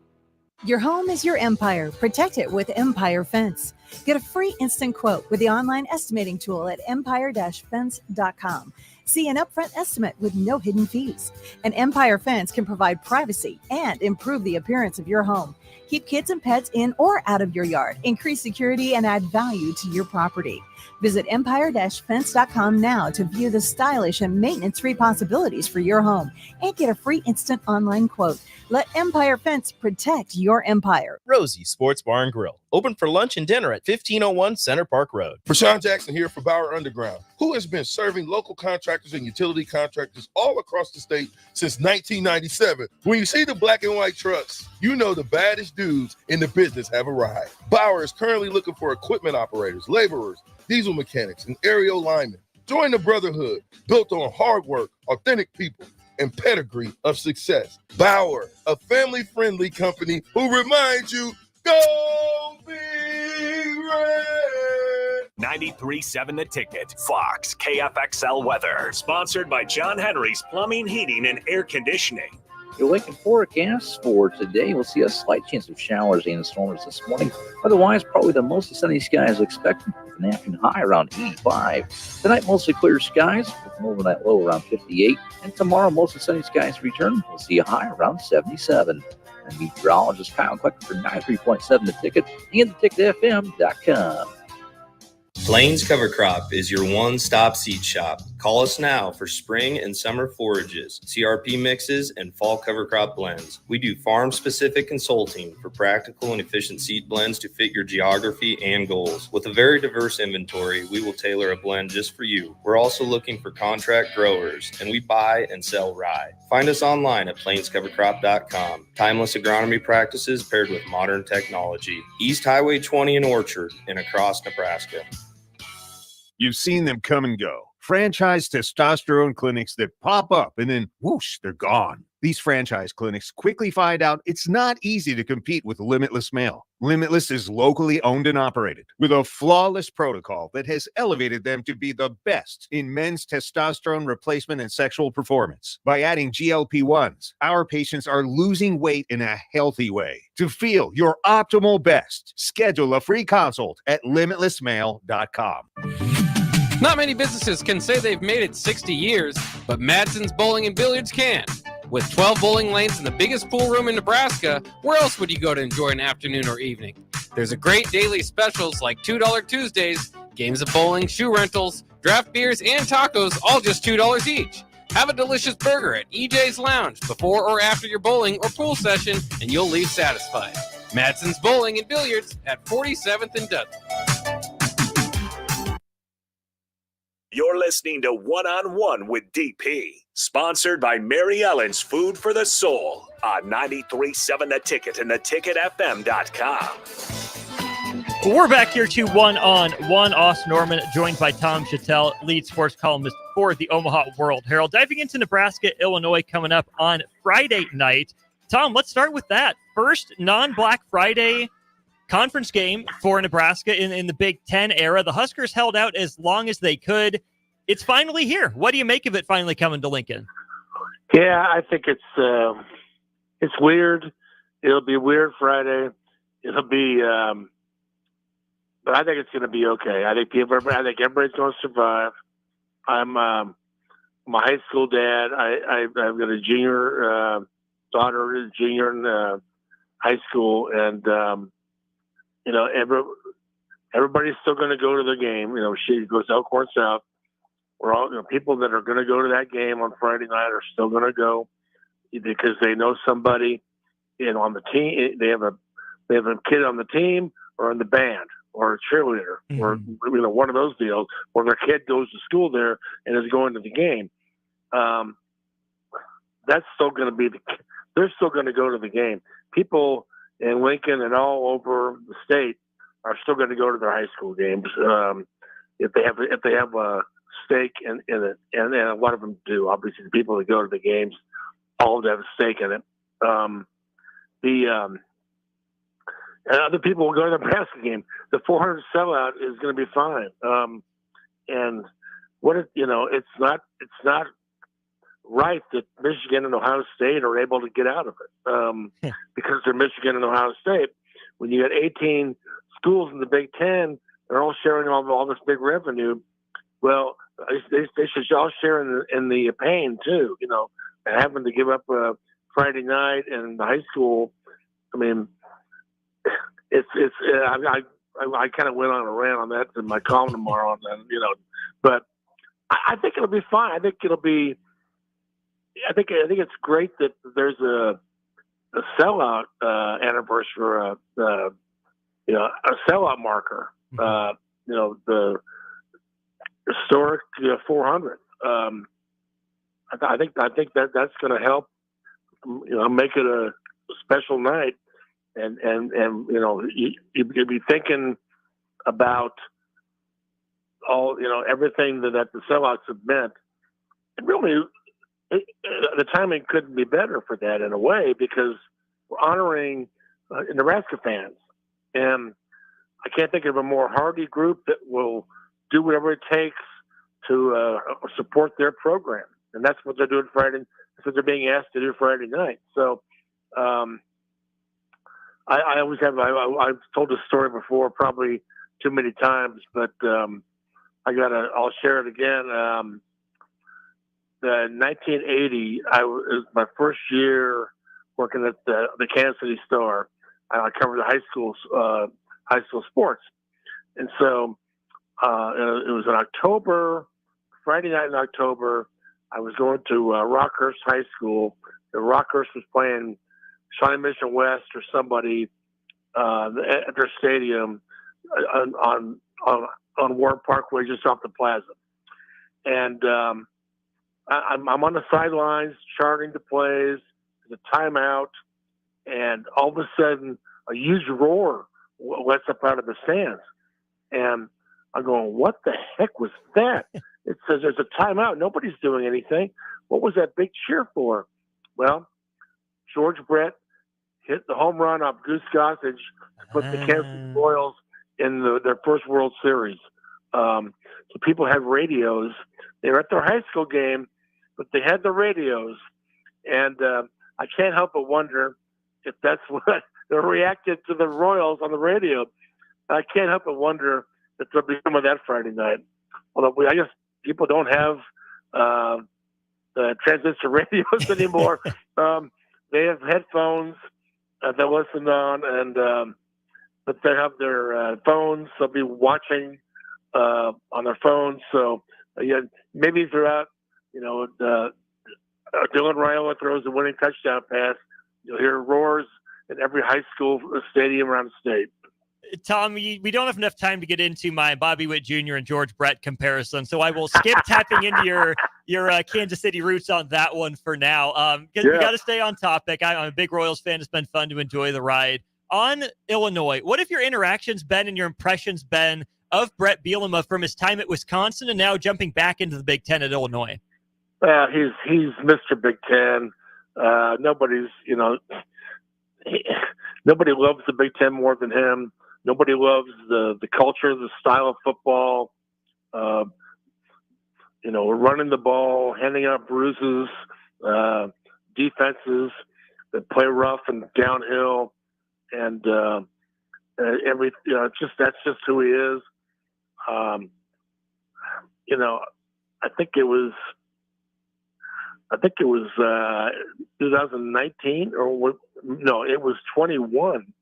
Your home is your empire. Protect it with Empire Fence. Get a free instant quote with the online estimating tool at empire-fence.com. See an upfront estimate with no hidden fees. And Empire Fence can provide privacy and improve the appearance of your home. Keep kids and pets in or out of your yard. Increase security and add value to your property. Visit empire-fence.com now to view the stylish and maintenance-free possibilities for your home and get a free instant online quote. Let Empire Fence protect your empire. Rosie Sports Bar and Grill, open for lunch and dinner at 1501 Center Park Road. Rashawn Jackson here for Bauer Underground, who has been serving local contractors and utility contractors all across the state since 1997. When you see the black and white trucks, you know the baddest dudes in the business have arrived. Bauer is currently looking for equipment operators, laborers, diesel mechanics, and aerial linemen. Join the brotherhood built on hard work, authentic people, and pedigree of success. Bauer, a family-friendly company who reminds you, go Big Red! 93.7 The Ticket, Fox, KFXL weather. Sponsored by John Henry's Plumbing, Heating, and Air Conditioning. Your Lincoln forecast for today, we'll see a slight chance of showers and storms this morning. Otherwise, probably the mostly sunny skies expected with an afternoon high around 85. Tonight, mostly clear skies with an overnight low around 58. And tomorrow, mostly sunny skies return. We'll see a high around 77. And meteorologist Kyle Klecker for 93.7 The Ticket and theticketfm.com. Plains Cover Crop is your one-stop seed shop. Call us now for spring and summer forages, CRP mixes, and fall cover crop blends. We do farm-specific consulting for practical and efficient seed blends to fit your geography and goals. With a very diverse inventory, we will tailor a blend just for you. We're also looking for contract growers, and we buy and sell rye. Find us online at plainscovercrop.com. Timeless agronomy practices paired with modern technology. East Highway 20 in Orchard and across Nebraska. You've seen them come and go. Franchise testosterone clinics that pop up and then whoosh, they're gone. These franchise clinics quickly find out it's not easy to compete with Limitless Male. Limitless is locally owned and operated with a flawless protocol that has elevated them to be the best in men's testosterone replacement and sexual performance. By adding GLP-1s, our patients are losing weight in a healthy way. To feel your optimal best, schedule a free consult at limitlessmale.com. Not many businesses can say they've made it 60 years, but Madsen's Bowling and Billiards can. With 12 bowling lanes and the biggest pool room in Nebraska, where else would you go to enjoy an afternoon or evening? There's a great daily specials like $2 Tuesdays, games of bowling, shoe rentals, draft beers, and tacos, all just $2 each. Have a delicious burger at EJ's Lounge before or after your bowling or pool session, and you'll leave satisfied. Madsen's Bowling and Billiards at 47th and Dudley. You're listening to One-on-One with DP, sponsored by Mary Ellen's Food for the Soul on 93.7 The Ticket and theticketfm.com. We're back here to One-on-One. Austin Norman, joined by Tom Shatel, lead sports columnist for the Omaha World Herald. Diving into Nebraska, Illinois coming up on Friday night. Tom, let's start with that. First non-Black Friday conference game for Nebraska in the Big Ten era. The Huskers held out as long as they could. It's finally here. What do you make of it finally coming to Lincoln? Yeah, I think it's weird. It'll be weird Friday. It'll be, but I think it's going to be okay. I think everybody's going to survive. I'm a high school dad. I've got a junior daughter, junior in high school, and everybody's still going to go to the game. She goes to Elkhorn South. We're all people that are going to go to that game on Friday night are still going to go because they know somebody, on the team. They have a kid on the team or in the band or a cheerleader or one of those deals where their kid goes to school there and is going to the game. That's still going to be they're still going to go to the game. People in Lincoln and all over the state are still going to go to their high school games if they have a stake in it, and a lot of them do. Obviously, the people that go to the games all have a stake in it. And other people will go to the Nebraska game. The 400 sellout is going to be fine. And it's not right that Michigan and Ohio State are able to get out of it because they're Michigan and Ohio State. When you got 18 schools in the Big Ten, they're all sharing all this big revenue. Well, they should all share in the pain too. Having to give up a Friday night and the high school. I mean, I kind of went on a rant on that in my column tomorrow, and but I think it'll be fine. I think it's great that there's a sellout anniversary, a sellout marker. The historic 400. I think that's going to help. Make it a special night, and you'd be thinking about all everything that the sellouts have meant. And really, the timing couldn't be better for that in a way because we're honoring Nebraska fans, and I can't think of a more hardy group that will do whatever it takes to support their program, and that's what they're doing Friday. That's what they're being asked to do Friday night. So, I always have. I've told this story before, probably too many times, but I'll share it again. In 1980, it was my first year working at the Kansas City Star. I covered the high school sports, and so it was in October Friday night in October, I was going to Rockhurst High School. The Rockhurst was playing Shawnee Mission West or somebody at their stadium on Warren Parkway, just off the plaza. And I'm on the sidelines charting the plays, the timeout, and all of a sudden a huge roar lets up out of the stands. And I'm going, what the heck was that? It says there's a timeout. Nobody's doing anything. What was that big cheer for? Well, George Brett hit the home run off Goose Gossage to put the Kansas City Royals in their first World Series. So people had radios. They were at their high school game, but they had the radios. And I can't help but wonder if that's what they reacted to the Royals on the radio. I can't help but wonder if there'll be some of that Friday night. Although I guess people don't have the transistor radios anymore. They have headphones they listen on, and but they have their phones. They'll be watching on their phones. So yeah, maybe throughout, Dylan Raiola throws a winning touchdown pass, you'll hear roars in every high school stadium around the state. Tom, we don't have enough time to get into my Bobby Witt Jr. and George Brett comparison, so I will skip tapping into your Kansas City roots on that one for now. We got to stay on topic. I'm a big Royals fan. It's been fun to enjoy the ride. On Illinois, what have your interactions been and your impressions been of Brett Bielema from his time at Wisconsin and now jumping back into the Big Ten at Illinois? Well, he's Mr. Big Ten. Nobody loves the Big Ten more than him. Nobody loves the culture, the style of football, running the ball, handing out bruises, defenses that play rough and downhill, and that's just who he is. I think it was 2019 it was 21.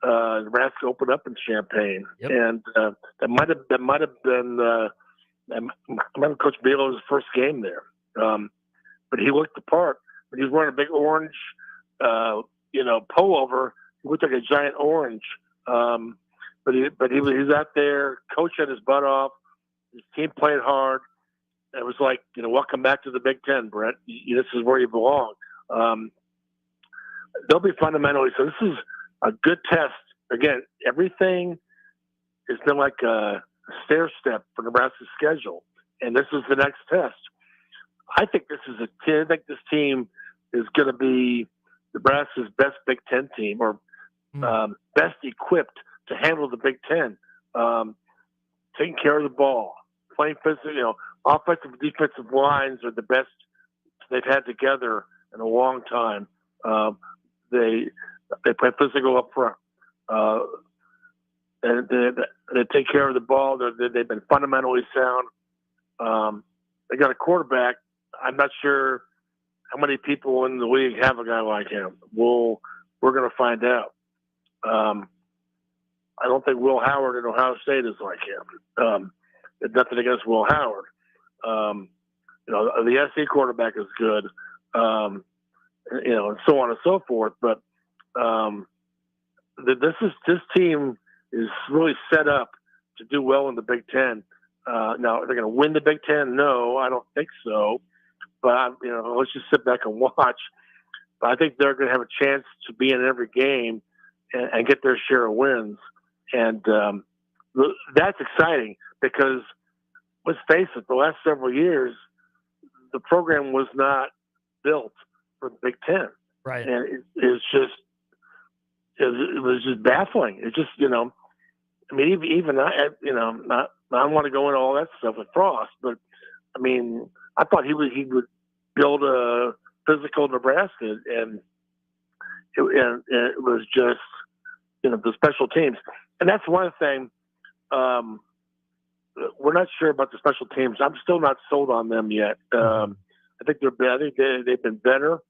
Nebraska opened up in Champaign, and that might have been Coach Bielema's first game there. But he looked the part. But he was wearing a big orange, pullover. He looked like a giant orange. But he was out there coaching his butt off. His team played hard. It was like, welcome back to the Big Ten, Brett. This is where you belong. They'll be fundamentally. So this is a good test. Again, everything has been like a stair step for Nebraska's schedule, and this is the next test. I think this team is going to be Nebraska's best Big Ten team, or best equipped to handle the Big Ten. Taking care of the ball, playing physical. Offensive and defensive lines are the best they've had together in a long time. They play physical up front. And they take care of the ball. They've been fundamentally sound. They got a quarterback. I'm not sure how many people in the league have a guy like him. We're going to find out. I don't think Will Howard at Ohio State is like him. Nothing against Will Howard. The SC quarterback is good, and so on and so forth. But this team is really set up to do well in the Big Ten. Now, they're going to win the Big Ten? No, I don't think so. But let's just sit back and watch. But I think they're going to have a chance to be in every game and get their share of wins, and that's exciting because let's face it, the last several years, the program was not built for the Big Ten. Right. And it was just baffling. It just, even I don't want to go into all that stuff with Frost, but I thought he would build a physical Nebraska, and it was just, the special teams. And that's one thing, we're not sure about the special teams. I'm still not sold on them yet. I think they've been better.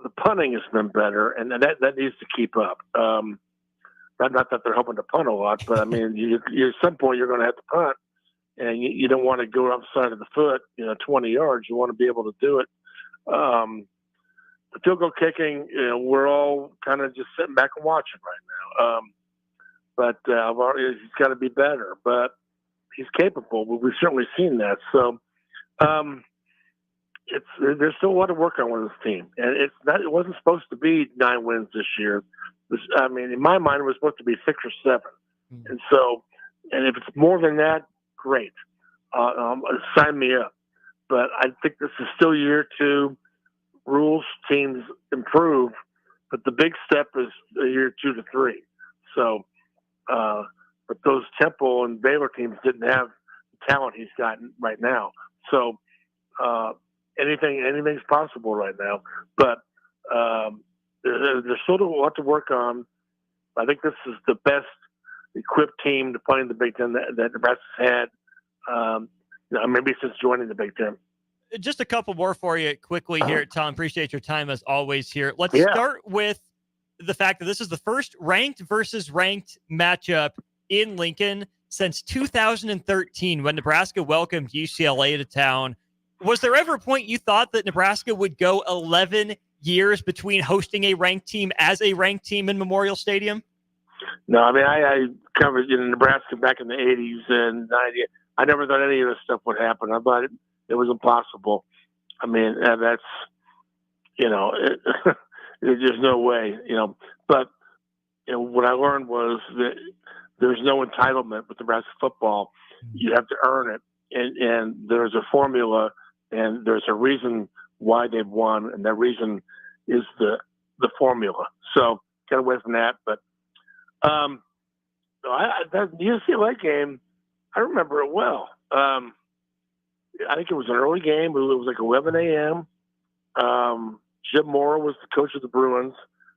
The punting has been better, and that needs to keep up. Not that they're hoping to punt a lot, but at some point you're going to have to punt, and you don't want to go outside of the foot, 20 yards. You want to be able to do it. The field goal kicking, we're all kind of just sitting back and watching right now. But he's got to be better. But he's capable. We've certainly seen that. So there's still a lot of work on with this team, and it wasn't supposed to be 9 wins this year. In my mind, it was supposed to be 6 or 7. And so, and if it's more than that, great. Sign me up. But I think this is still year 2. Rules teams improve, but the big step is year 2 to 3. So, but those Temple and Baylor teams didn't have the talent he's gotten right now. So, anything's possible right now. But there's still a lot to work on. I think this is the best equipped team to play in the Big Ten that Nebraska's had, maybe since joining the Big Ten. Just a couple more for you quickly here, Tom. Appreciate your time as always here. Let's start with the fact that this is the first ranked versus ranked matchup in Lincoln since 2013 when Nebraska welcomed UCLA to town. Was there ever a point you thought that Nebraska would go 11 years between hosting a ranked team as a ranked team in Memorial Stadium? No, I covered Nebraska back in the 80s and 90s. I never thought any of this stuff would happen. I thought it was impossible. That's, there's no way, But, what I learned was that there's no entitlement with Nebraska football. You have to earn it. And there's a formula, and there's a reason why they've won, and that reason is the formula. So get away from that. But that UCLA game, I remember it well. I think it was an early game. It was like 11 a.m. Jim Mora was the coach of the Bruins.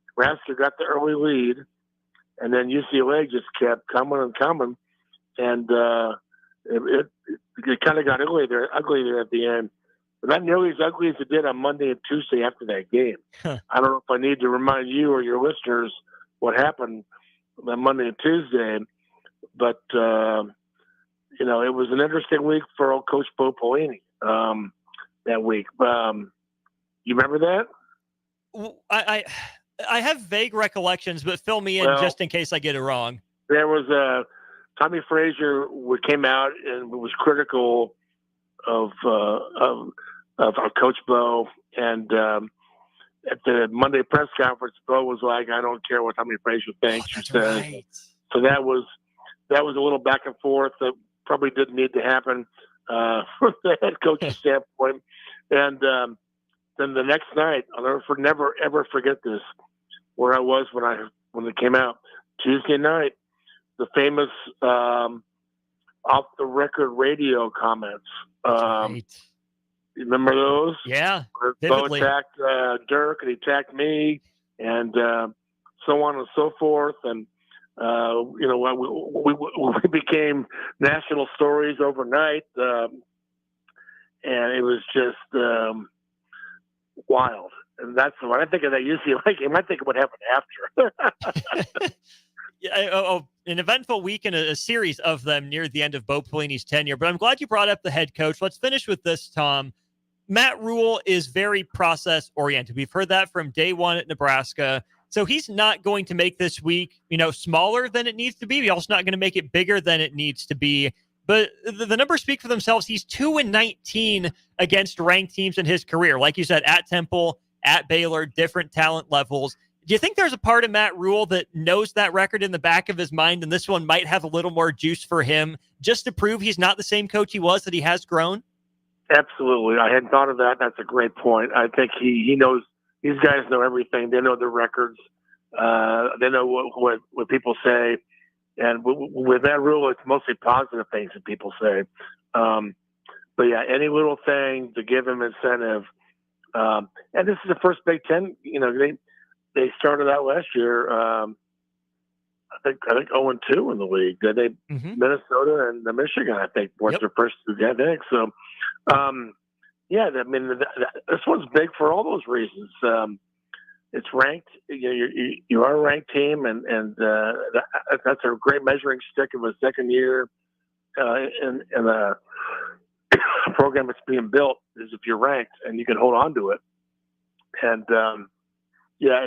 Nebraska got the early lead, and then UCLA just kept coming and coming, and it kind of got ugly there at the end. But not nearly as ugly as it did on Monday and Tuesday after that game. I don't know if I need to remind you or your listeners what happened on Monday and Tuesday, but it was an interesting week for old Coach Bo Pelini that week. You remember that? I have vague recollections, but fill me in just in case I get it wrong. There was Tommy Frazier came out and was critical of our Coach Bo, and at the Monday press conference, Bo was like, "I don't care what Tommy Frazier thinks or says." Right. So that was a little back and forth that probably didn't need to happen from the head coach's standpoint. And then the next night, I'll never ever forget this, where I was when it came out Tuesday night, the famous off the record radio comments. Right. You remember those? Yeah. Bo attacked Dirk, and he attacked me, and so on and so forth. And we became national stories overnight, and it was just wild. And that's when I think of that UCLA game, I think of what happened after. An eventful week and a series of them near the end of Bo Pelini's tenure. But I'm glad you brought up the head coach. Let's finish with this, Tom. Matt Rule is very process-oriented. We've heard that from day one at Nebraska. So he's not going to make this week, smaller than it needs to be. He's also not going to make it bigger than it needs to be. But the numbers speak for themselves. He's 2-19 against ranked teams in his career. Like you said, at Temple, at Baylor, different talent levels. Do you think there's a part of Matt Rule that knows that record in the back of his mind, and this one might have a little more juice for him just to prove he's not the same coach he was, that he has grown? Absolutely. I hadn't thought of that. That's a great point. I think he knows. These guys know everything. They know the records. They know what people say. And with that Rule, it's mostly positive things that people say. But yeah, any little thing to give him incentive. And this is the first Big Ten. They started out last year. I think 0-2 in the league. They Minnesota and Michigan, I think, were their first two games. I think so. This one's big for all those reasons. It's ranked. You are a ranked team, and that's a great measuring stick of a second year. in a program that's being built is if you're ranked and you can hold on to it. And and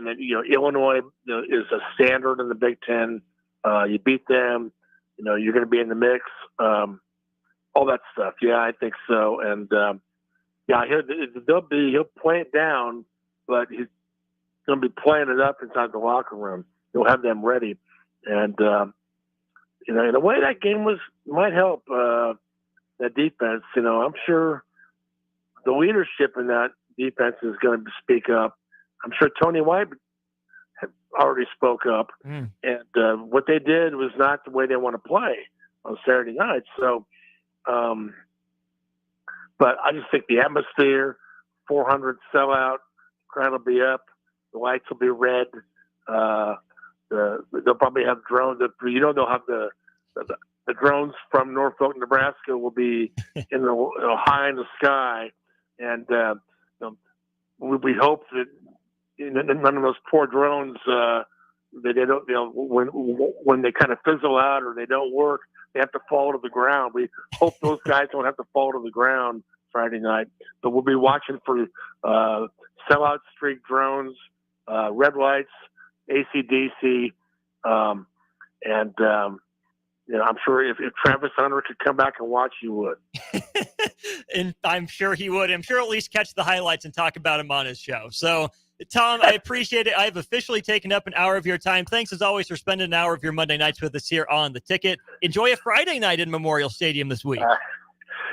then Illinois is a standard in the Big Ten. You beat them, you're going to be in the mix. All that stuff. Yeah, I think so. And I hear he'll play it down, but he's going to be playing it up inside the locker room. He'll have them ready. And in a way, that game might help that defense. I'm sure the leadership in that defense is going to speak up. I'm sure Tony White had already spoke up, and what they did was not the way they want to play on Saturday night. So, but I just think the atmosphere, 400 sellout, crowd will be up, the lights will be red. They'll probably have drones. They'll have the drones from Norfolk, Nebraska will be in the high in the sky, and we hope that none of those poor drones they don't when they kind of fizzle out or they don't work, they have to fall to the ground. We hope those guys don't have to fall to the ground Friday night, but we'll be watching for sellout streak drones, red lights, AC/DC, and I'm sure if Travis Hunter could come back and watch, he would. And I'm sure he would. I'm sure at least catch the highlights and talk about him on his show. So, Tom, I appreciate it. I've officially taken up an hour of your time. Thanks, as always, for spending an hour of your Monday nights with us here on The Ticket. Enjoy a Friday night in Memorial Stadium this week.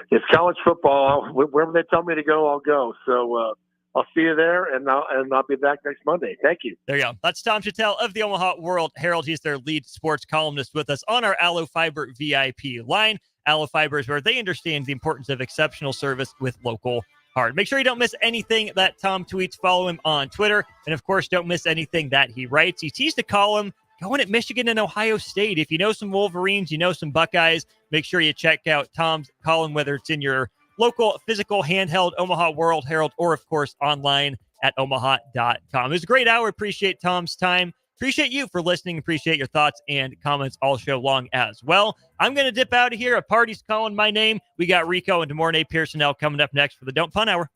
It's college football. Wherever they tell me to go, I'll go. So I'll see you there, and I'll be back next Monday. Thank you. There you go. That's Tom Shatel of the Omaha World Herald. He's their lead sports columnist with us on our Allo Fiber VIP line. Allo Fiber is where they understand the importance of exceptional service with local heart. Make sure you don't miss anything that Tom tweets. Follow him on Twitter. And, of course, don't miss anything that he writes. He teased a column going at Michigan and Ohio State. If you know some Wolverines, you know some Buckeyes, make sure you check out Tom's column, whether it's in your local, physical, handheld Omaha World Herald, or, of course, online at omaha.com. It was a great hour. Appreciate Tom's time. Appreciate you for listening. Appreciate your thoughts and comments all show long as well. I'm going to dip out of here. A party's calling my name. We got Rico and DeMornay Pearsonell coming up next for the Don't Pun Hour.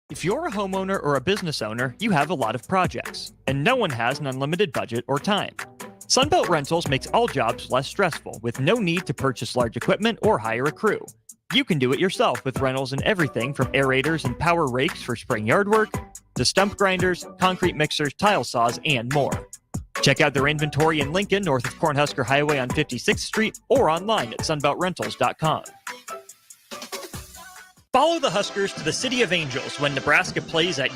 If you're a homeowner or a business owner, you have a lot of projects, and no one has an unlimited budget or time. Sunbelt Rentals makes all jobs less stressful with no need to purchase large equipment or hire a crew. You can do it yourself with rentals and everything from aerators and power rakes for spring yard work to stump grinders, concrete mixers, tile saws, and more. Check out their inventory in Lincoln, north of Cornhusker Highway on 56th Street, or online at sunbeltrentals.com. Follow the Huskers to the City of Angels when Nebraska plays at